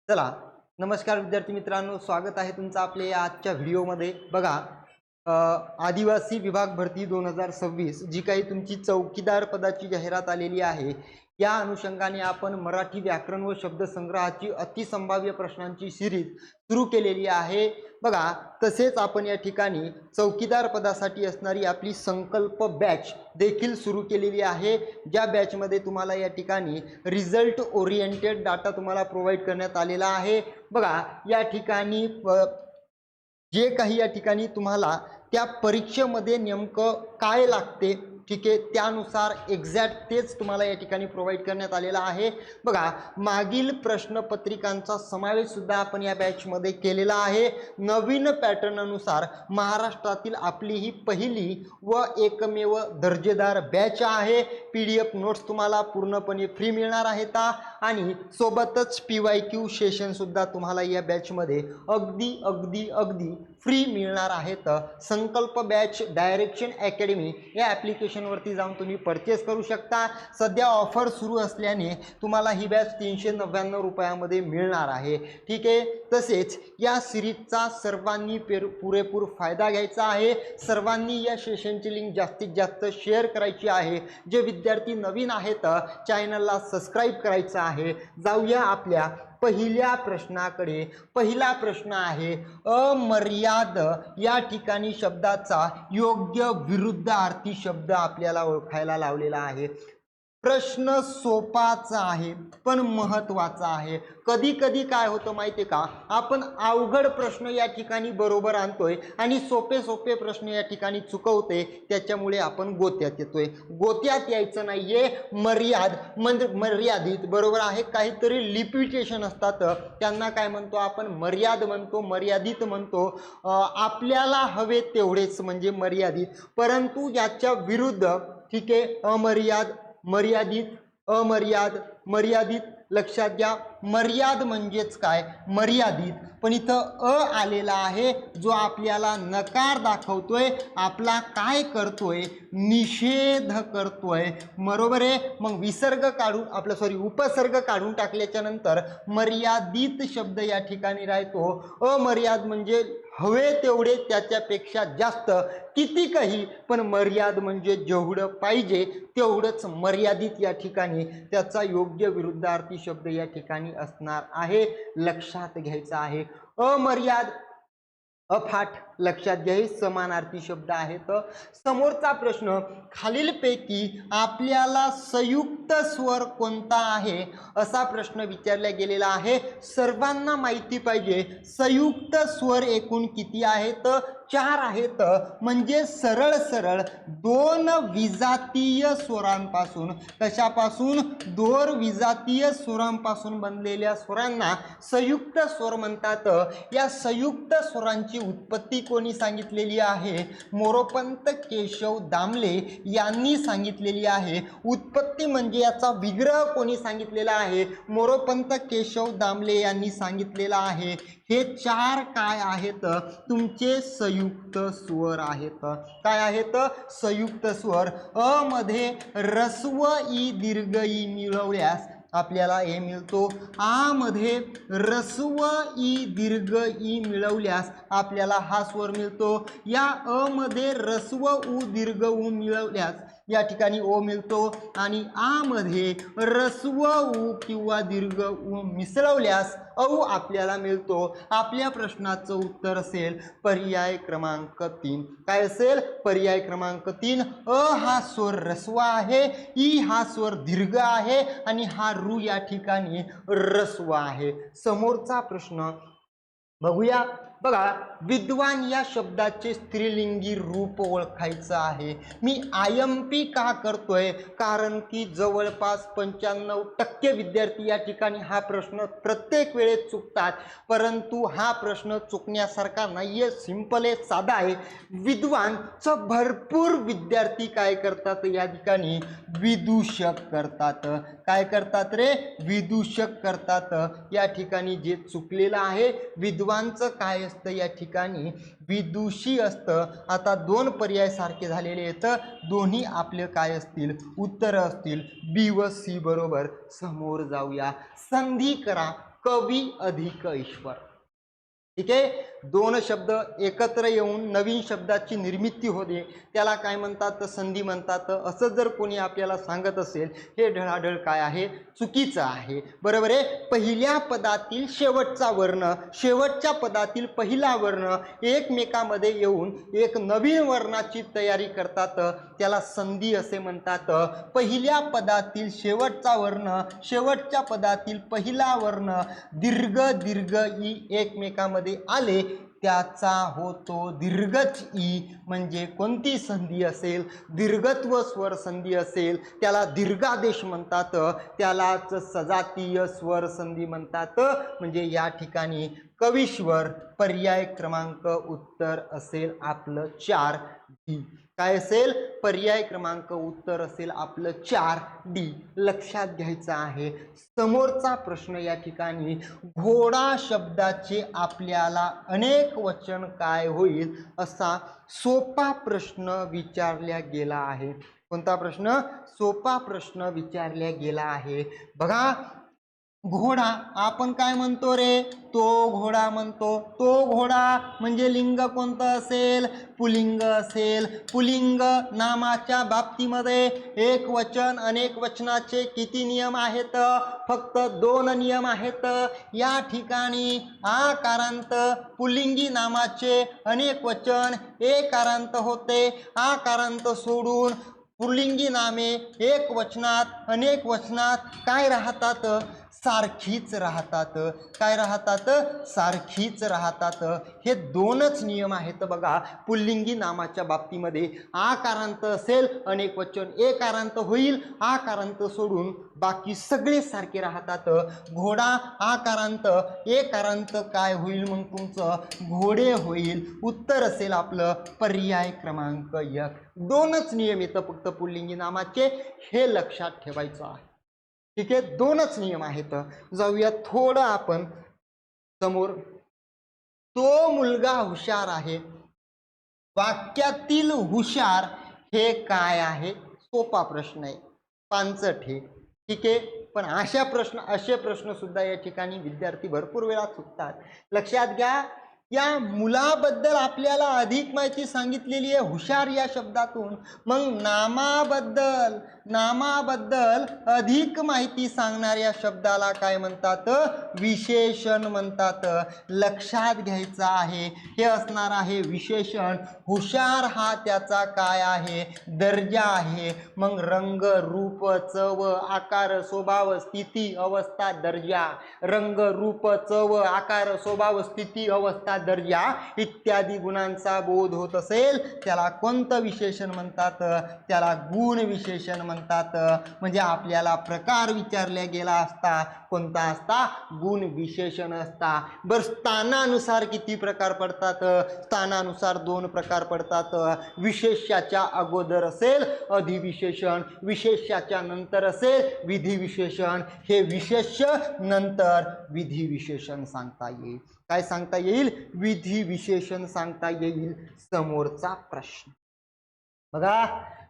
चला, नमस्कार विद्यार्थी मित्रांनो, स्वागत आहे तुमचं आपले आजच्या व्हिडिओमध्ये। बघा, आदिवासी विभाग भरती 2026 जी काही तुमची चौकीदार पदाची जाहिरात आलेली आहे, या अनुषंगाने आपण मराठी व्याकरण व शब्दसंग्रहाची अतिसंभाव्य प्रश्नांची सिरीज सुरू केलेली आहे। बघा, तसेच आपण या ठिकाणी चौकीदार पदासाठी असणारी आपली संकल्प बॅच देखील सुरू केलेली आहे, ज्या बॅचमध्ये तुम्हाला या ठिकाणी रिझल्ट ओरिएंटेड डाटा तुम्हाला प्रोव्हाइड करण्यात आलेला आहे। बघा, या ठिकाणी जे काही या ठिकाणी तुम्हाला त्या परीक्षेमध्ये नेमकं काय लागते, ठीक आहे, त्यानुसार एक्झॅक्ट तेच तुम्हाला या ठिकाणी प्रोव्हाइड करण्यात आलेला आहे। बघा, मागील प्रश्नपत्रिकांचा समावेश सुद्धा आपण या बॅचमध्ये केलेला आहे। नवीन पॅटर्न अनुसार महाराष्ट्रातील आपली ही पहिली व एकमेव दर्जेदार बॅच आहे। PDF नोट्स तुम्हाला पूर्णपणे फ्री मिळणार आहेत आणि सोबतच PYQ सेशन सुद्धा तुम्हाला या बॅचमध्ये अगदी अगदी अगदी फ्री मिळणार आहेत। संकल्प बॅच डायरेक्शन अकॅडमी या ॲप्लिकेशन वरती जाऊन तुम्ही परचेस करू शकता। सध्या ऑफर सुरू असल्याने तुम्हाला ही बॅच 399 रुपयामध्ये मिळणार आहे, ठीक आहे। तसेच या सिरीजचा सर्वांनी पुरेपूर फायदा घ्यायचा आहे। सर्वांनी या सेशनची लिंक जास्तीत जास्त शेअर करायची आहे। जे विद्यार्थी नवीन आहेत चॅनलला सबस्क्राइब करायचं आहे। जाऊया आपल्या पहिल्या प्रश्नाकडे। पहिला प्रश्न आहे, अमर्याद या ठिकाणी शब्दाचा योग्य विरुद्धार्थी शब्द आपल्याला ओळखायला लावलेला आहे। प्रश्न सोपाच आहे पण महत्त्वाचा आहे। कधी कधी काय होतं माहिती आहे का, आपण अवघड प्रश्न या ठिकाणी बरोबर आणतोय आणि सोपे सोपे प्रश्न या ठिकाणी चुकवते, त्याच्यामुळे आपण गोत्यात येतोय। गोत्यात यायचं नाहीये, मर्यादित बरोबर आहे। काहीतरी लिपिटेशन असतात, त्यांना काय म्हणतो आपण, मर्याद म्हणतो, मर्यादित म्हणतो। आपल्याला हवे तेवढेच म्हणजे मर्यादित, परंतु याच्या विरुद्ध, ठीक आहे, अमर्याद, मर्यादित, अमर्याद, मर्यादित। लक्षात घ्या, मर्याद म्हणजेच काय, मर्यादित, पण इथं आलेला आहे जो आपल्याला नकार दाखवतोय, आपला काय करतोय, निषेध करतोय, बरोबर आहे। मग विसर्ग काढून उपसर्ग काढून टाकल्याच्या नंतर मर्यादित शब्द या ठिकाणी राहतो। अमर्याद म्हणजे हवे तेवढे, त्याच्यापेक्षा जास्त, किती काही, पण मर्याद म्हणजे जेवढं पाहिजे तेवढंच मर्यादित या ठिकाणी त्याचा योग्य विरुद्धार्थी शब्द या ठिकाणी असणार आहे, लक्षात घ्यायचा आहे। अमर्याद, अफाट, लक्षात घ्या, हे समानार्थी शब्द आहेत। समोरचा प्रश्न, खालीलपैकी आपल्याला संयुक्त स्वर कोणता आहे असा प्रश्न विचारला गेलेला आहे। सर्वांना माहिती पाहिजे संयुक्त स्वर एकूण किती आहेत, 4 आहेत। म्हणजे सरळ सरळ दोन विजातीय स्वरांपासून, कशापासून, दोन विजातीय स्वरांपासून बनलेल्या स्वरांना संयुक्त स्वर म्हणतात। या संयुक्त स्वरांची उत्पत्ती कोणी सांगितलेली आहे, मोरोपंत केशव दामले यांनी सांगितलेली आहे। उत्पत्ती म्हणजे याचा विग्रह कोणी सांगितलेला आहे, मोरोपंत केशव दामले यांनी सांगितलेला आहे। हे 4 काय आहेत, तुमचे संयुक्त स्वर आहेत। काय आहेत, संयुक्त स्वर। अ मध्ये रस्व ई दीर्घ ई मिळवल्यास आपल्याला ए मिळतो। आ मध्ये रस्व ई दीर्घ ई मिळवल्यास आपल्याला हा स्वर मिळतो। या अ मध्ये रस्व उ दीर्घ उ मिळवल्यास या ठिकाणी ओ मिळतो आणि आ मध्ये रस्व उ किंवा दीर्घ उ मिसळवल्यास औ आपल्याला मिळतो। आपल्या प्रश्नाचं उत्तर असेल पर्याय क्रमांक 3। काय असेल, पर्याय क्रमांक 3। अ हा स्वर रस्व आहे, ई हा स्वर दीर्घ आहे आणि हा रू या ठिकाणी रस्व आहे। समोरचा प्रश्न बघूया। बघा, विद्वान या शब्दाचे स्त्रीलिंगी रूप ओळखायचं आहे। मी IMP का करतोय, कारण की जवळपास 95% विद्यार्थी या ठिकाणी हा प्रश्न प्रत्येक वेळेस चुकतात, परंतु हा प्रश्न चुकण्यासारखा नाहीये, सिंपल आहे, साधा आहे। विद्वानचं भरपूर विद्यार्थी काय करतात, या ठिकाणी विदूषक करतात। काय करतात रे, विदूषक करतात। या ठिकाणी जे चुकलेलं आहे, विद्वानचं काय असतं, या ठिकाणी विदुषी असतं। आता 2 पर्याय सारखे झालेले आहेत, दोन्ही आपले काय असतील, उत्तर असतील बी व सी बरोबर। समोर जाऊया, संधी करा, कवी अधिक ईश्वर. ठीक आहे. दोन शब्द एकत्र येऊन नवीन शब्दाची निर्मिती होते, त्याला काय म्हणतात? संधी म्हणतात. असं जर कोणी आपल्याला सांगत असेल, हे ढळाढळ काय आहे? चुकीचं आहे. बरोबर आहे. पहिल्या पदातील शेवटचा वर्ण, शेवटच्या पदातील पहिला वर्ण एकमेकांमध्ये येऊन एक नवीन वर्णाची तयारी करतात, त्याला संधी असे म्हणतात. पहिल्या पदातील शेवटचा वर्ण, शेवटच्या पदातील पहिला वर्ण दीर्घ दीर्घ ई एकमेकांमध्ये आले, त्याचा होतो दीर्घच ई. म्हणजे कोणती संधी असेल? दीर्घत्व स्वर संधी असेल त्याला दीर्घादेश म्हणतात, त्यालाच सजातीय स्वर संधी म्हणतात. म्हणजे या ठिकाणी कवीश्वर पर्याय क्रमांक उत्तर असेल आपलं 4D. काय असेल? पर्याय क्रमांक उत्तर असेल आपलं 4D. लक्षात घ्यायचं आहे. समोरचा प्रश्न या ठिकाणी घोडा शब्दाचे आपल्याला अनेक वचन काय होईल असा सोपा प्रश्न विचारला गेला आहे. कोणता प्रश्न? सोपा प्रश्न विचारला गेला आहे. बघा, घोडा आपण काय म्हणतो रे? तो घोडा म्हणतो. तो घोडा म्हणजे लिंग कोणतं असेल? पुलिंग असेल. पुलिंग नामाच्या बाबतीमध्ये एक वचन अनेक वचनाचे किती नियम आहेत? फक्त 2 नियम आहेत. या ठिकाणी आकारांत पुलिंगी नामाचे अनेक वचन एकारांत होते. आकारांत सोडून पुल्लिंगी नामे एक वचनात अनेक वचनात काय राहतात? सारखीच राहतात. काय राहतात? सारखीच राहतात. हे 2च नियम आहेत बघा. पुल्लिंगी नामाच्या बाबतीमध्ये आकारांत असेल अनेक वचन एकारांत होईल, आकारांत सोडून बाकी सगळे सारखे राहतात. घोडा आकारांत एकारांत काय होईल? मग तुमचं घोडे होईल. उत्तर असेल आपलं पर्याय क्रमांक 1. 2च नियम येतं फक्त पुल्लिंगी नामाचे, हे लक्षात ठेवायचं आहे. ठीक आहे. 2च नियम आहेत. जाऊया थोडं आपण समोर. तो मुलगा हुशार आहे. वाक्यातील हुशार हे काय आहे? सोपा प्रश्न आहे, पांचट आहे. ठीक आहे. पण असे प्रश्न सुद्धा या ठिकाणी विद्यार्थी भरपूर वेळा चुकतात. लक्षात घ्या. या मुलाबद्दल आपल्याला अधिक माहिती सांगितलेली आहे हुशार या शब्दातून. मग नामाबद्दल अधिक माहिती सांगणाऱ्या शब्दाला काय म्हणतात? विशेषण म्हणतात. लक्षात घ्यायचं आहे. हे असणार आहे विशेषण. हुशार हा त्याचा काय आहे? दर्जा आहे. मग रंग, रूप, चव, आकार, स्वभाव, स्थिती, अवस्था, दर्जा. रंग, रूप, चव, आकार, स्वभाव, स्थिती, अवस्था, दर्जा इत्यादी गुणांचा बोध होत असेल त्याला कोणतं विशेषण म्हणतात? त्याला गुण विशेषण म्हणतात. म्हणजे आपल्याला प्रकार विचारला गेला असता कोणता असता? गुण विशेषण असता. बरं, स्थानानुसार किती प्रकार पडतात? स्थानानुसार 2 प्रकार पडतात. विशेष्याच्या अगोदर असेल अधिविशेषण, विशेष्याच्या नंतर असेल विधिविशेषण. हे विशेष्य नंतर विधिविशेषण सांगता येईल. काय सांगता येईल? विधिविशेषण सांगता येईल. समोरचा प्रश्न बघा.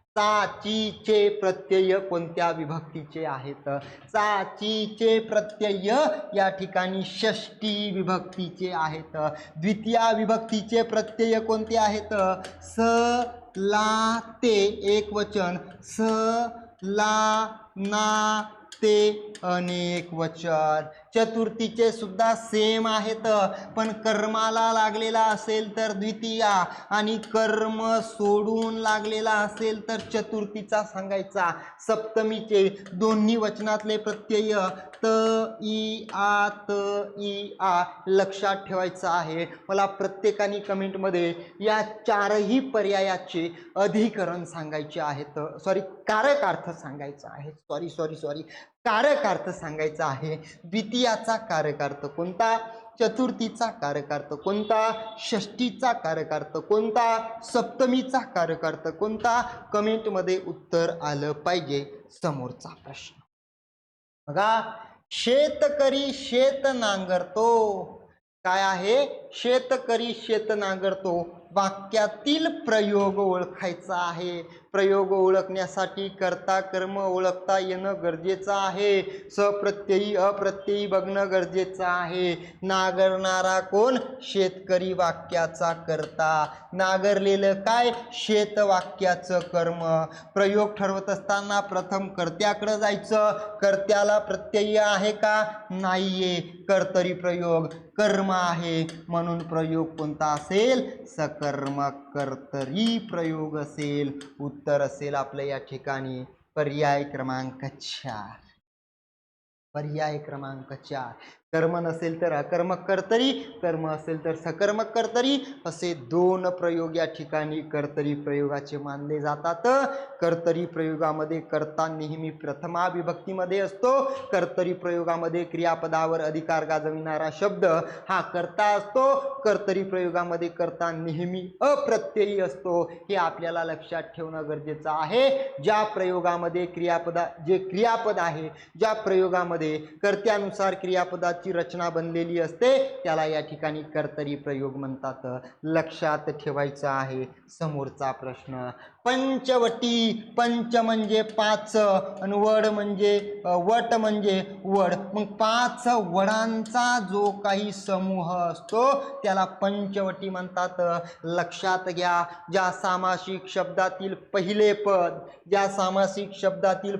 चा, ची, चे प्रत्यय कोणत्या विभक्तीचे आहेत? चा, ची, चे प्रत्यय या ठिकाणी षष्ठी विभक्तीचे आहेत. द्वितीया विभक्तीचे प्रत्यय कोणते आहेत? स, ला, ते एक वचन. स, ला, ना, ते अनेक वचन. चतुर्थीचे सुद्धा सेम आहेत, पण कर्माला लागलेला असेल तर द्वितीया आणि कर्म सोडून लागलेला असेल तर चतुर्थीचा सांगायचा. सप्तमीचे दोन्ही वचनातले प्रत्यय त, ई, आ, त, ई, आ लक्षात ठेवायचं आहे. मला प्रत्येकाने कमेंटमध्ये या 4ही पर्यायाचे अधिकरण सांगायचे आहेत. कारकार्थ सांगायचा आहे. सॉरी कारकार्थ सांगायचा आहे. द्वितीयाचा कारकार्थ कोणता? चतुर्थीचा कारकार्थ कोणता? षष्टीचा कारकार्थ कोणता? सप्तमीचा कारकार्थ कोणता? कमेंटमध्ये उत्तर आलं पाहिजे. समोरचा प्रश्न बघा. शेतकरी शेत नांगरतो. काय आहे? शेतकरी शेत नांगरतो. वाक्यातील प्रयोग ओळखायचा आहे. प्रयोग ओळखण्यासाठी कर्ता कर्म ओळखता येणं गरजेचं आहे. सप्रत्ययी अप्रत्ययी बघणं गरजेचं आहे. नांगरणारा कोण? शेतकरी वाक्याचा कर्ता. नांगरलेलं काय? शेत वाक्याचं कर्म. प्रयोग ठरवत असताना प्रथम कर्त्याकडे जायचं. कर्त्याला प्रत्यय आहे का? नाहीये. कर्तरी प्रयोग कर्म आहे म्हणून प्रयोग कोणता असेल? सकर्मक कर्तरी प्रयोग असेल. उत्तर असेल आपलं या ठिकाणी पर्याय क्रमांक 4. पर्याय क्रमांक 4. कर्म नसेल तर अकर्मक कर्तरी, कर्म असेल तर सकर्मक कर्तरी, असे 2 प्रयोग या ठिकाणी कर्तरी प्रयोगाचे मानले जातात. कर्तरी प्रयोगामध्ये कर्ता नेहमी प्रथमा विभक्तीमध्ये असतो. कर्तरी प्रयोगामध्ये क्रियापदावर अधिकार गाजविणारा शब्द हा कर्ता असतो. कर्तरी प्रयोगामध्ये कर्ता नेहमी अप्रत्ययी असतो. हे आपल्याला लक्षात ठेवणं गरजेचं आहे. ज्या प्रयोगामध्ये जे क्रियापद आहे, ज्या प्रयोगामध्ये कर्त्यानुसार क्रियापदा रचना बनलेली असते त्याला या ठिकाणी कर्तरी प्रयोग म्हणतात. लक्षात ठेवायचं आहे. समोरचा प्रश्न पंचवटी. पंच म्हणजे 5 आणि वट म्हणजे वड. मग 5 वडांचा जो काही समूह असतो त्याला पंचवटी म्हणतात. लक्षात घ्या. ज्या सामासिक शब्दातील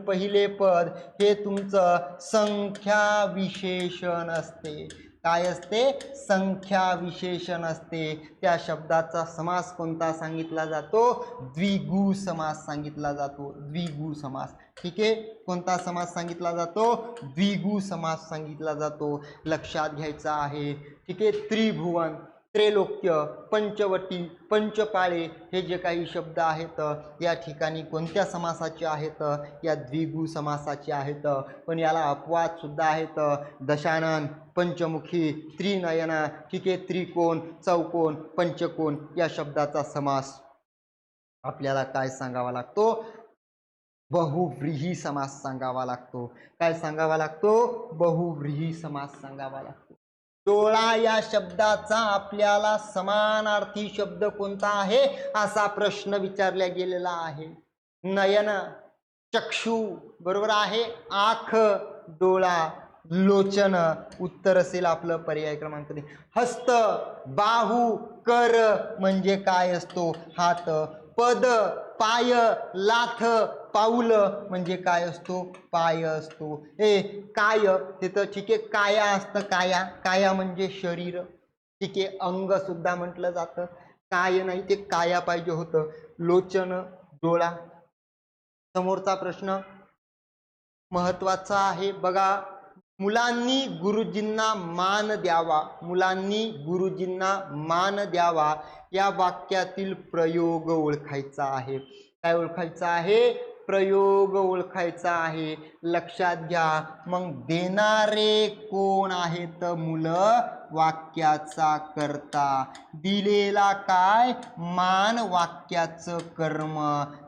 पहिले पद हे तुमचं संख्या विशेषण असते. काय असते? संख्या विशेषण असते. त्या शब्दाचा समास कोणता सांगितला जातो? द्विगु समास सांगितला जातो. द्विगु समास. ठीक आहे. कोणता समास सांगितला जातो? द्विगु समास सांगितला जातो. लक्षात घ्यायचा आहे. ठीक आहे. त्रिभुवन, त्रैलोक्य, पंचवटी, पंचपाळे हे जे काही शब्द आहेत या ठिकाणी कोणत्या समासाचे आहेत? या द्विगु समासाचे आहेत. पण याला अपवाद सुद्धा आहेत. दशानन, पंचमुखी, त्रिनयन, ठीक आहे, त्रिकोण, चौकोन, पंचकोन या शब्दाचा समास आपल्याला काय सांगावा लागतो? बहुव्रीही समास सांगावा लागतो. काय सांगावा लागतो? बहुव्रीही समास सांगावा लागतो. डोळा या शब्दाचा आपल्याला समानार्थी शब्द कोणता आहे असा प्रश्न विचारला गेलेला आहे. नयन, चक्षु बरोबर आहे. आख, डोळा, लोचन उत्तर असेल आपलं पर्याय क्रमांक 3. हस्त, बाहू, कर म्हणजे काय असतो? हात. पद, पाय, लाथ, पाऊल म्हणजे काय असतो? पाय असतो. काय तिथं ठीक आहे. काया असतं. काया म्हणजे शरीर. ठीक आहे. अंग सुद्धा म्हटलं जातं. काय नाही ते काया पाहिजे होतं. लोचन डोळा. समोरचा प्रश्न महत्वाचा आहे बघा. मुलांनी गुरुजींना मान द्यावा. मुलांनी गुरुजींना मान द्यावा या वाक्यातील प्रयोग ओळखायचा आहे. काय ओळखायचा आहे? प्रयोग ओळखायचा आहे. लक्षात घ्या. मग देणारे कोण आहेत? मुलं वाक्याचा कर्ता. दिलेला काय? मान वाक्याचं कर्म.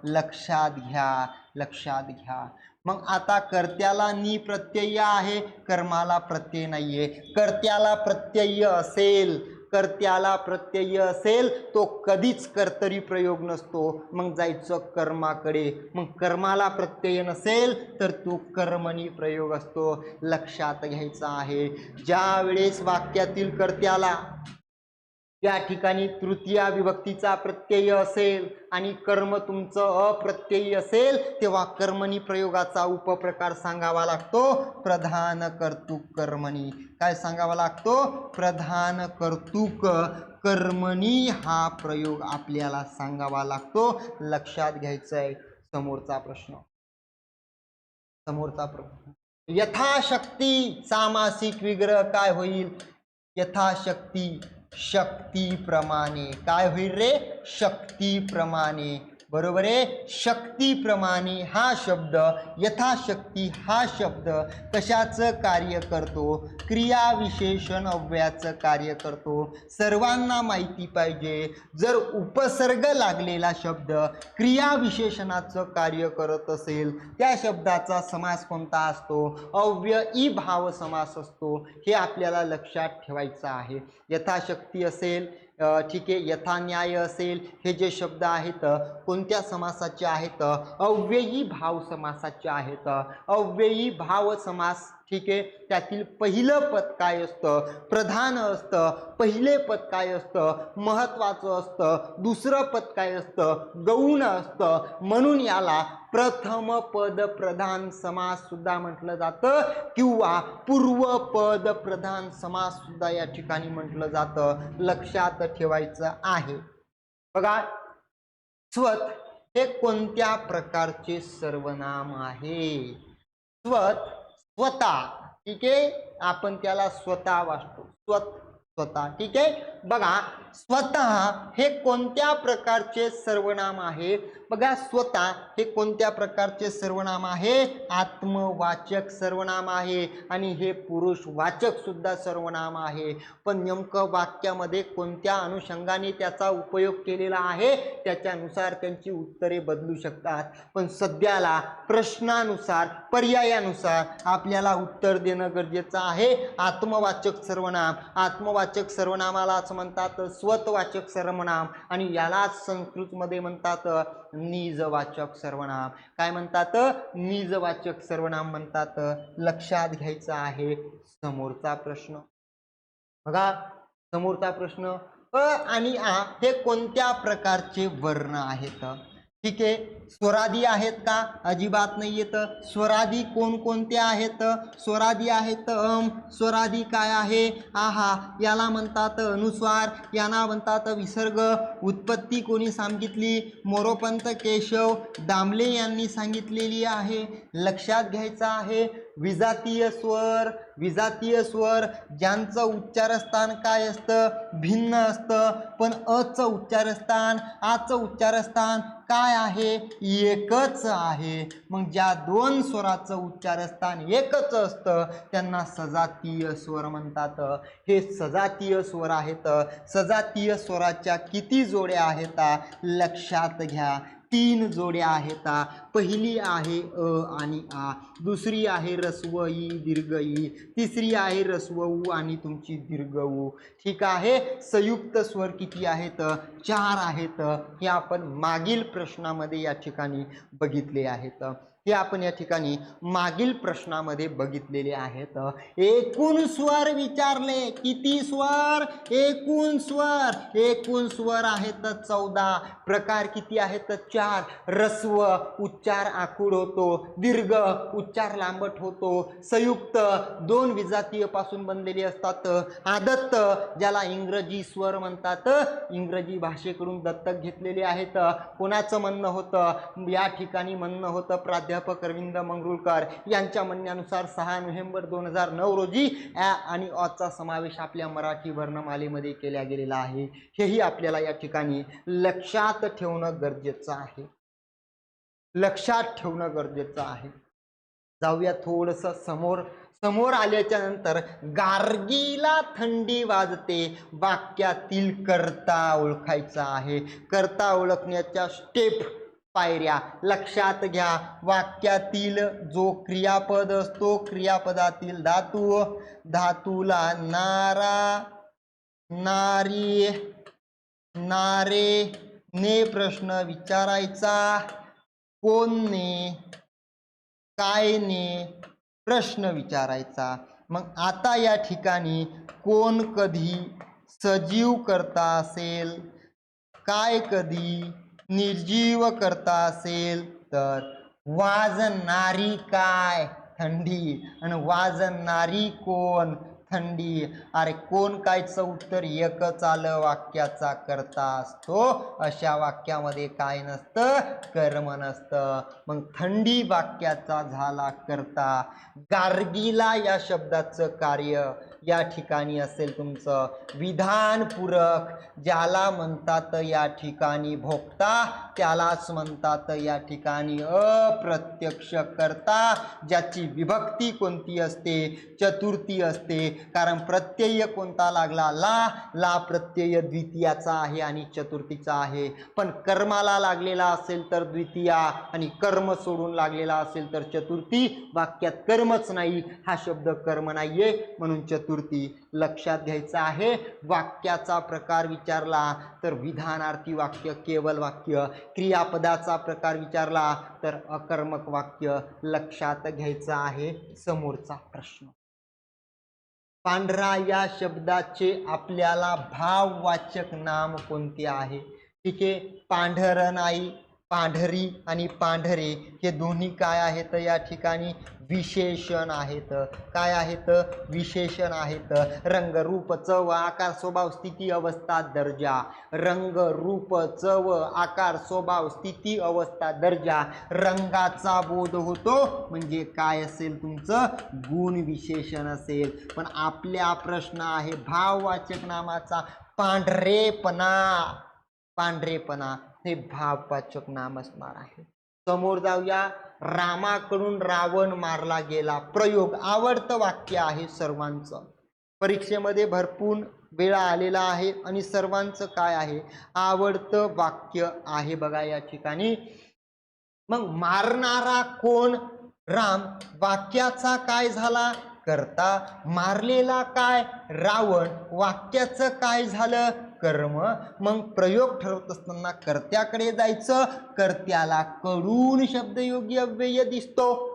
लक्षात घ्या. मग आता कर्त्याला नि प्रत्यय आहे, कर्माला प्रत्यय नाहीये. कर्त्याला प्रत्यय असेल तो कधीच कर्तरी प्रयोग नसतो. मग जायचं कर्माकडे. मग कर्माला प्रत्यय नसेल तर तो कर्मणी प्रयोग असतो. लक्षात घ्यायचा आहे. ज्या वेळेस वाक्यातील कर्त्याला या ठिकाणी तृतीया विभक्तीचा प्रत्यय असेल आणि कर्म तुमचं अप्रत्ययी असेल तेव्हा कर्मणी प्रयोगाचा उपप्रकार सांगावा लागतो प्रधान कर्तृक कर्मणी. काय सांगावा लागतो? प्रधान कर्तृक कर्मणी हा प्रयोग आपल्याला सांगावा लागतो. लक्षात घ्यायचं आहे. समोरचा प्रश्न यथाशक्ती सामासिक विग्रह काय होईल? यथाशक्ती शक्तीप्रमाणे. काय होईल रे? शक्तीप्रमाणे. बरोबर आहे. शक्तीप्रमाणे हा शब्द, यथाशक्ती हा शब्द कशाचं कार्य करतो? क्रियाविशेषण अव्ययाचं कार्य करतो. सर्वांना माहिती पाहिजे जर उपसर्ग लागलेला शब्द क्रियाविशेषणाचं कार्य करत असेल त्या शब्दाचा समास कोणता असतो? अव्ययी भाव समास असतो. हे आपल्याला लक्षात ठेवायचं आहे. यथाशक्ती असेल, ठीक आहे, यथा न्याय असेल, हे जे शब्द आहेत कोणत्या समासाचे आहेत? अव्ययी भाव समासाचे आहेत. अव्ययी भाव समास, ठीक आहे, त्यातील पहिलं पद काय असतं? प्रधान असतं. पहिले पद काय असतं? महत्वाचं असतं. दुसरं पद काय असतं? गौण असतं. म्हणून याला प्रथम पद प्रधान समास सुद्धा म्हटलं जातं किंवा पूर्वपद प्रधान समास सुद्धा या ठिकाणी म्हटलं जातं. लक्षात ठेवायचं आहे. बघा, स्वत हे कोणत्या प्रकारचे सर्वनाम आहे? स्वतः, ठीक आहे, आपण त्याला स्वतः वाचतो. स्वतः, ठीक आहे. बघा, स्वतः हे कोणत्या प्रकारचे सर्वनाम आहे? बघा, स्वतः हे कोणत्या प्रकारचे सर्वनाम आहे? आत्मवाचक सर्वनाम आहे आणि हे पुरुषवाचक सुद्धा सर्वनाम आहे. पण नेमकं वाक्यामध्ये कोणत्या अनुषंगाने त्याचा उपयोग केलेला आहे त्याच्यानुसार त्यांची उत्तरे बदलू शकतात. पण सध्याला प्रश्नानुसार, पर्यायानुसार आपल्याला उत्तर देणं गरजेचं आहे. आत्मवाचक सर्वनाम, आत्मवाचक सर्वनामालाच म्हणतात स्वतवाचक सर्वनाम आणि यालाच संस्कृतमध्ये म्हणतात निजवाचक सर्वनाम. काय म्हणतात? निजवाचक सर्वनाम म्हणतात. लक्षात घ्यायचं आहे. समोरचा प्रश्न बघा, समोरचा प्रश्न, अ आणि आ हे कोणत्या प्रकारचे वर्ण आहेत? ठीक आहे, स्वरादी आहेत का? अजिबात नाही येत. स्वरादी कोणकोणते आहेत? स्वरादी आहेत स्वरादी काय आहे? आहा, याला म्हणतात अनुस्वार, यांना म्हणतात विसर्ग. उत्पत्ती कोणी सांगितली? मोरोपंत केशव दामले यांनी सांगितलेली आहे. लक्षात घ्यायचं आहे. विजातीय स्वर, विजातीय स्वर ज्यांचं उच्चारस्थान काय असतं? भिन्न असतं. पण अचं उच्चारस्थान, आचं उच्चारस्थान काय आहे? एकच आहे. मग ज्या दोन स्वराचं उच्चारस्थान एकच असतं त्यांना सजातीय स्वर म्हणतात. हे सजातीय स्वर आहेत. सजातीय स्वराच्या किती जोड्या आहेत? लक्षात घ्या, 3 जोड्या आहेत. पहिली आहे अ आणि आ, दुसरी आहे रस्व ई दीर्घ ई, तिसरी आहे रस्व उ आणि तुमची दीर्घ उ. ठीक आहे. संयुक्त स्वर किती आहेत? 4 आहेत. हे आपण मागील प्रश्नामध्ये या ठिकाणी बघितले आहेत. हे आपण या ठिकाणी मागील प्रश्नामध्ये बघितलेले आहेत. एकूण स्वर विचारले. किती स्वर? एकूण स्वर. एकूण स्वर आहेत 14. प्रकार किती आहेत? 4. रस्व उच्चार आखूड होतो, दीर्घ उच्चार लांबट होतो, संयुक्त 2 विजातीय पासून बनलेले असतात, आदत्त ज्याला इंग्रजी स्वर म्हणतात, इंग्रजी भाषेकडून दत्तक घेतलेले आहेत. कोणाचं म्हणणं होतं? या ठिकाणी म्हणणं होतं प्राध्यापक अरविंद मंगरुळकर यांच्या म्हणण्यानुसार 6 नोव्हेंबर 2009 रोजी ॲ आणि अचा समावेश आपल्या मराठी वर्णमालेमध्ये केला गेलेला आहे. हेही आपल्याला या ठिकाणी लक्षात ठेवणं गरजेचं आहे. लक्षात ठेवणं गरजेचं आहे. जाऊया थोडंसं समोर. समोर आल्याच्या नंतर गार्गीला थंडी वाजते वाक्यातील कर्ता ओळखायचा आहे. कर्ता ओळखण्याच्या स्टेप, पायऱ्या लक्षात घ्या. वाक्यातील जो क्रियापद असतो, क्रियापदातील धातू, धातूला नारा, नारी, नारे ने प्रश्न विचारायचा. कोणने, कायने प्रश्न विचारायचा. मग आता या ठिकाणी कोण कधी सजीव करता असेल, काय कधी निर्जीव करता असेल तर वाजणारी काय? थंडी. आणि वाजणारी कोण? थंडी. अरे कोण कायचं उत्तर एकच आलं. वाक्याचा कर्ता असतो. अशा वाक्यामध्ये काय नसतं? कर्म नसतं. मग थंडी वाक्याचा झाला कर्ता. गार्गीला या शब्दाचं कार्य या ठिकाणी असेल तुमचं विधानपूरक, ज्याला म्हणतात या ठिकाणी भोक्ता, त्यालाच म्हणतात या ठिकाणी अप्रत्यक्ष कर्ता. ज्याची विभक्ती कोणती असते? चतुर्थी असते. कारण प्रत्यय कोणता लागला, ला प्रत्यय द्वितीयाचा आहे आणि चतुर्थीचा आहे. पण कर्माला लागलेला असेल तर द्वितीया आणि कर्म सोडून लागलेला असेल तर चतुर्थी. वाक्यात कर्मच नाही, हा शब्द कर्म नाहीये म्हणून चतुर्थी. लक्षात घ्यायचं आहे. वाक्याचा प्रकार विचारला तर विधानार्थी वाक्य, केवल वाक्य. क्रियापदाचा प्रकार विचारला तर अकर्मक वाक्य. लक्षात घ्यायचं आहे समोरचा प्रश्न. पांढरा या शब्दाचे आपल्याला भाववाचक नाम कोणते आहे? ठीक आहे, पांढरं नाही, पांढरी आणि पांढरे हे दोन्ही काय आहेत या ठिकाणी? विशेषण आहेत. काय आहेत? विशेषण आहेत. रंग, रूप, चव, आकार, स्वभाव, स्थिती, अवस्था, दर्जा. रंग, रूप, चव, आकार, स्वभाव, स्थिती, अवस्था, दर्जा. रंगाचा बोध होतो म्हणजे काय असेल तुमचं? गुण विशेषण असेल. पण आपल्या प्रश्न आहे भाववाचक नामाचा. पांढरेपणा, पांढरेपणा हे भाववाचक नाम असणार आहे. समोर जाऊया. रामाकडून रावण मारला गेला. प्रयोग, आवडतं वाक्य आहे सर्वांचं. परीक्षेमध्ये भरपूर वेळा आलेला आहे आणि सर्वांचं काय आहे? आवडतं वाक्य आहे बघा या ठिकाणी. मग मारणारा कोण? राम. वाक्याचा काय झाला? कर्ता. मारलेला काय? रावण. वाक्याचं काय झालं? कर्म. मग प्रयोग ठरवत असताना कर्त्याकडे जायचं. कर्त्याला कडून शब्दयोगी अव्यय दिसतो.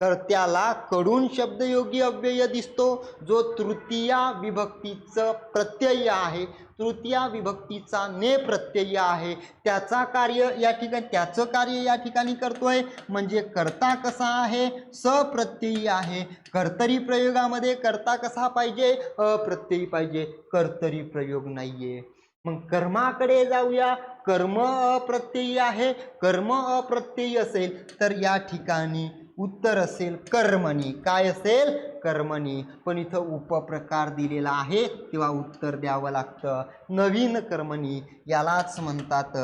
कर्त्याला कडून शब्दयोगी अव्यय दिसतो जो तृतीया विभक्तीचं प्रत्यय आहे. तृतीया विभक्तीचा ने प्रत्यय आहे. त्याचा कार्य या ठिकाणी, त्याचं कार्य या ठिकाणी करतोय म्हणजे कर्ता कसा आहे? सप्रत्ययी आहे. कर्तरी प्रयोगामध्ये कर्ता कसा पाहिजे? अप्रत्ययी पाहिजे. कर्तरी प्रयोग नाहीये. मग कर्माकडे जाऊया. कर्म अप्रत्ययी आहे. कर्म अप्रत्ययी असेल तर या ठिकाणी उत्तर असेल कर्मणी. काय असेल? कर्मणी. पण इथं उपप्रकार दिलेला आहे तेव्हा उत्तर द्यावं लागतं. नवीन कर्मणी यालाच म्हणतात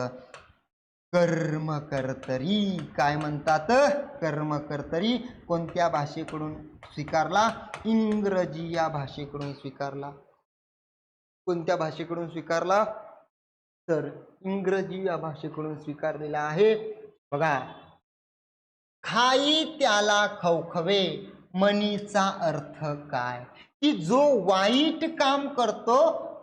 कर्मकर्तरी. काय म्हणतात? कर्मकर्तरी. कोणत्या भाषेकडून स्वीकारला? इंग्रजी या भाषेकडून स्वीकारला. कोणत्या भाषेकडून स्वीकारला? तर इंग्रजी या भाषेकडून स्वीकारलेला आहे. बघा, खाई त्याला खवखवे म्हणीचा अर्थ काय? की जो वाईट काम करतो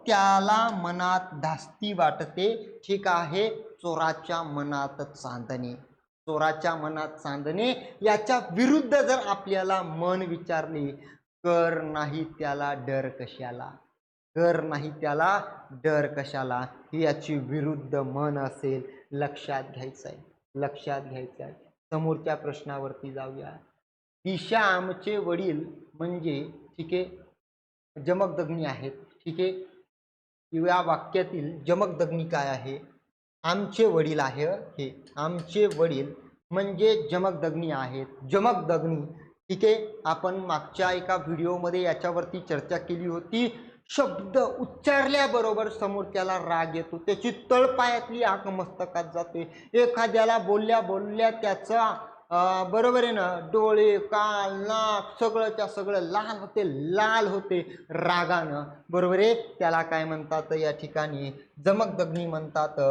त्याला मनात धास्ती वाटते. ठीक आहे, चोराच्या मनात चांदणे. चोराच्या मनात चांदणे याच्या विरुद्ध जर आपल्याला मन विचारले, कर नाही त्याला डर कशाला? कर नाही त्याला डर कशाला? ही याची विरुद्ध मन असेल. लक्षात घ्यायचं आहे. लक्षात घ्यायचं आहे. समोरच्या प्रश्नावरती जाऊया. दिशा आमचे वडील म्हणजे ठीक आहे जमकदग्नी आहेत. ठीक आहे, या वाक्यातील जमकदग्नी काय आहे? आमचे वडील आहे. हे आमचे वडील म्हणजे जमकदग्नी आहेत. जमकदग्नी. ठीक आहे, आपण मागच्या एका व्हिडिओमध्ये याच्यावरती चर्चा केली होती. शब्द उच्चारल्याबरोबर समोरच्याला राग येतो, त्याची तळपायातली आग मस्तकात जाते. एखाद्याला बोलल्या बोलल्या त्याचा बरोबर आहे ना, डोळे, कान, नाक सगळंच्या सगळं लाल होते, लाल होते रागानं. बरोबर आहे. त्याला काय म्हणतात या ठिकाणी? जमकदग्नी म्हणतात.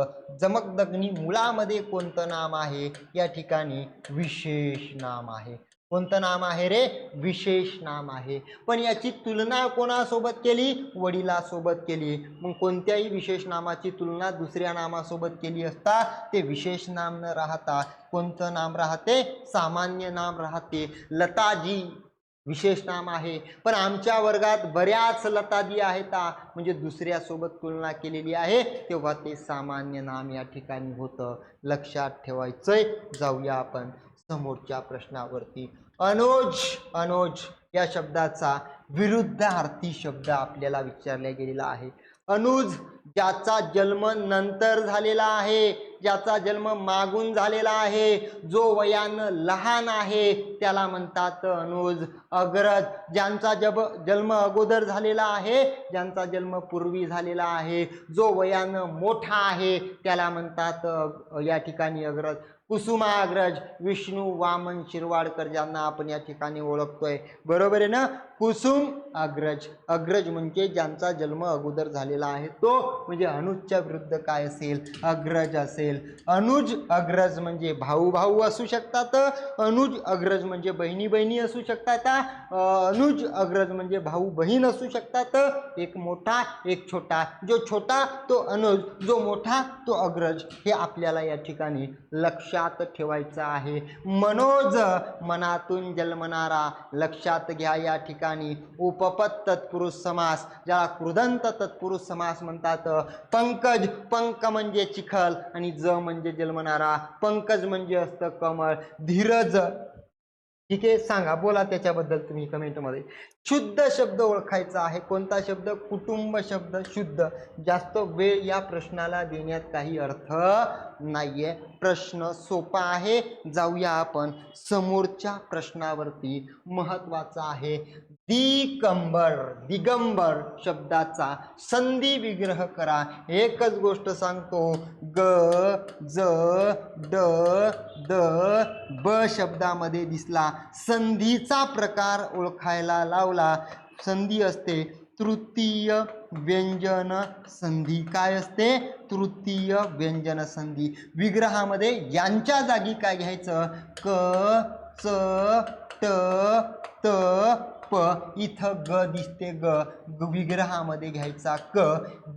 जमकदग्नी मुळामध्ये कोणतं नाम आहे? या ठिकाणी विशेष नाम आहे. कोणतं नाम आहे रे? विशेष नाम आहे. पण याची तुलना कोणासोबत केली? वडिलासोबत केली. मग कोणत्याही विशेष नामाची तुलना दुसऱ्या नामासोबत केली असता ते विशेष नाम न राहता कोणतं नाम राहते? सामान्य नाम राहते. लताजी विशेष नाम आहे. पण आमच्या वर्गात बऱ्याच लताजी आहेत म्हणजे दुसऱ्यासोबत तुलना केलेली आहे तेव्हा ते सामान्य नाम या ठिकाणी होतं. लक्षात ठेवायचंय. जाऊया आपण समोरच्या प्रश्नावरती. अनुज. अनुज या शब्दाचा विरुद्धार्थी शब्द आपल्याला विचारला गेलेला आहे. अनुज ज्याचा जन्म नंतर झालेला आहे, ज्याचा जन्म मागून झालेला आहे, जो वयानं लहान आहे त्याला म्हणतात अनुज. अग्रज ज्यांचा जन्म अगोदर झालेला आहे, ज्यांचा जन्म पूर्वी झालेला आहे, जो वयानं मोठा आहे त्याला म्हणतात या ठिकाणी अग्रज. कुसुमाग्रज विष्णू वामन शिरवाडकर ज्यांना आपण या ठिकाणी ओळखतोय. बरोबर आहे ना? कुसुम अग्रज. अग्रज म्हणजे ज्यांचा जन्म अगोदर झालेला आहे तो, म्हणजे अनुजच्या विरुद्ध काय असेल, अग्रज असेल. अनुज अग्रज म्हणजे भाऊ भाऊ असू शकतात, अनुज अग्रज म्हणजे बहिणी बहिणी असू शकतात, अनुज अग्रज म्हणजे भाऊ बहीण असू शकतात. एक मोठा एक छोटा, जो छोटा तो अनुज, जो मोठा तो अग्रज, हे आपल्याला या ठिकाणी लक्षात ठेवायचं आहे. मनोज मनातून जन्मणारा, लक्षात घ्या या ठिकाणी. उपपद तत्पुरुष समास, ज्याला कृदंत तत्पुरुष समास म्हणतात. पंकज, पंक म्हणजे चिखल आणि ज म्हणजे जन्मणारा, पंकज म्हणजे असतं कमळ. धीरज, ठीक आहे, सांगा बोला त्याच्याबद्दल तुम्ही कमेंटमध्ये. शुद्ध शब्द ओळखायचा आहे. कोणता शब्द, कुटुंब शब्द शुद्ध. जास्त वेळ या प्रश्नाला देण्यात काही अर्थ नाहीये. प्रश्न सोपा आहे. जाऊया आपण समोरच्या प्रश्नावरती. महत्वाचा आहे. दिगंबर, दिगंबर शब्दाचा संधी विग्रह करा. एकच गोष्ट सांगतो, ग ज ड द ब शब्दामध्ये दिसला, संधीचा प्रकार ओळखायला लावला. संधी असते तृतीय व्यंजन संधी. काय असते, तृतीय व्यंजन संधी. विग्रहामध्ये यांच्या जागी काय घ्यायचं, क च ट त प. इथं ग दिसते, ग विग्रहामध्ये घ्यायचा क.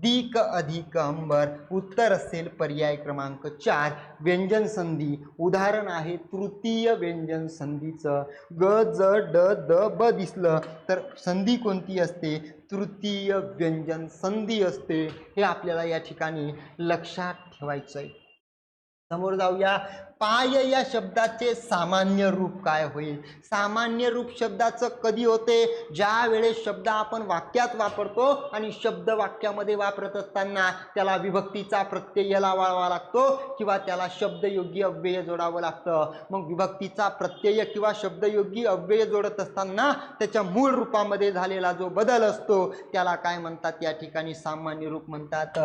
दिक अधिक अंबर. उत्तर असेल पर्याय क्रमांक 4. व्यंजन संधी उदाहरण आहे तृतीय व्यंजन संधीचं. ग ज ड द ब दिसलं तर संधी कोणती असते, तृतीय व्यंजन संधी असते. हे आपल्याला या ठिकाणी लक्षात ठेवायचं आहे. समोर जाऊया. पाय या शब्दाचे सामान्य रूप काय होईल. सामान्य रूप शब्दाचं कधी होते, ज्या वेळेस शब्द आपण वाक्यात वापरतो आणि शब्द वाक्यामध्ये वापरत असताना त्याला विभक्तीचा प्रत्यय लावावा लागतो किंवा त्याला शब्दयोगी अव्यय जोडावं लागतं. मग विभक्तीचा प्रत्यय किंवा शब्दयोगी अव्यय जोडत असताना त्याच्या मूळ रूपामध्ये झालेला जो बदल असतो त्याला काय म्हणतात, या ठिकाणी सामान्य रूप म्हणतात.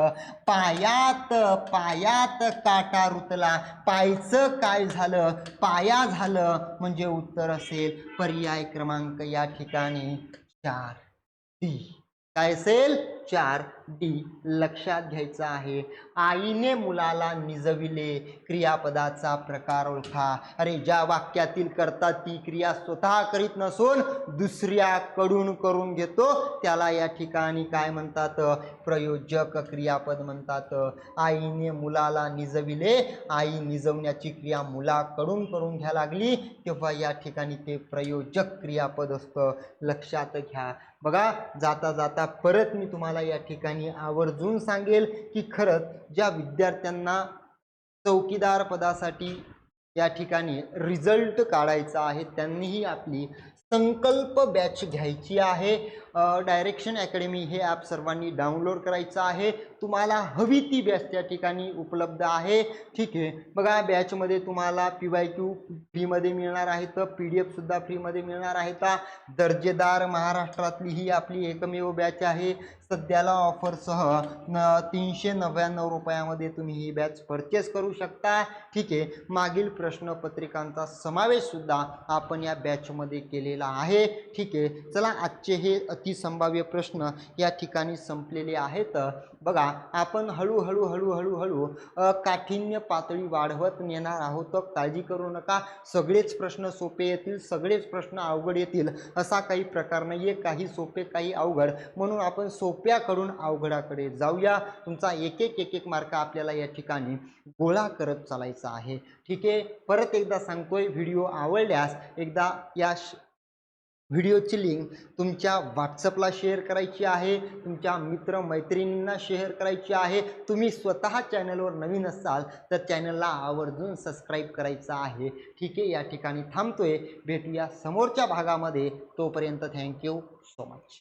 पायात, पायात काटा रुतला. पायचं काय झालं, पाया झालं, म्हणजे उत्तर असेल पर्याय क्रमांक या ठिकाणी 4 डी. काय असेल, 4 डी. लक्षात घ्यायचं आहे. आईने मुलाला निजविले. क्रियापदाचा प्रकार ओळखा. अरे ज्या वाक्यातील कर्ता ती क्रिया स्वतः करीत नसून दुसऱ्याकडून करून घेतो त्याला या ठिकाणी काय म्हणतात, प्रयोजक क्रियापद म्हणतात. आईने मुलाला निजविले. आई निजवण्याची क्रिया मुलाकडून करून घ्या लागली तेव्हा या ठिकाणी ते प्रयोजक क्रियापद असतं. लक्षात घ्या. बघा जाता जाता परत मी तुम्हाला या ठिकाणी आवर्जून सांगेल की खरंच ज्या विद्यार्थ्यांना चौकीदार पदासाठी या ठिकाणी रिझल्ट काढायचा आहे त्यांनीही आपली संकल्प बॅच घ्यायची आहे. डायरेक्शन अकॅडमी हे ॲप सर्वांनी डाउनलोड करायचं आहे. तुम्हाला हवी ती बॅच त्या ठिकाणी उपलब्ध आहे. ठीक आहे. बघा बॅचमध्ये तुम्हाला PYQ फ्रीमध्ये मिळणार आहेत, PDF सुद्धा फ्रीमध्ये मिळणार आहेत. दर्जेदार महाराष्ट्रातली ही आपली एकमेव बॅच आहे. सध्याला ऑफरसह 399 रुपयामध्ये तुम्ही ही बॅच परचेस करू शकता. ठीक आहे. मागील प्रश्नपत्रिकांचा समावेश सुद्धा आपण या बॅचमध्ये केलेला आहे. ठीक आहे. चला आजचे हे अतिसंभाव्य प्रश्न या ठिकाणी संपलेले आहेत. बघा आपण हळूहळू हळूहळू हळू काठिण्य पातळी वाढवत नेणार आहोत. काळजी करू नका. सगळेच प्रश्न सोपे येतील, सगळेच प्रश्न अवघड येतील असा काही प्रकार नाही आहे. काही सोपे काही अवघड, म्हणून आपण सोप्याकडून अवघडाकडे जाऊया. तुमचा एक एक मार्क आपल्याला या ठिकाणी गोळा करत चालायचा आहे. ठीक आहे. परत एकदा सांगतोय, व्हिडिओ आवडल्यास एकदा या व्हिडिओची लिंक तुमच्या व्हॉट्सअपला शेअर करायची आहे, तुमच्या मित्रमैत्रिणींना शेअर करायची आहे. तुम्ही स्वतः चॅनलवर नवीन असाल तर चॅनलला आवर्जून सबस्क्राईब करायचं आहे. ठीक आहे. या ठिकाणी थांबतोय. भेटूया समोरच्या भागामध्ये. तोपर्यंत थँक्यू सो मच.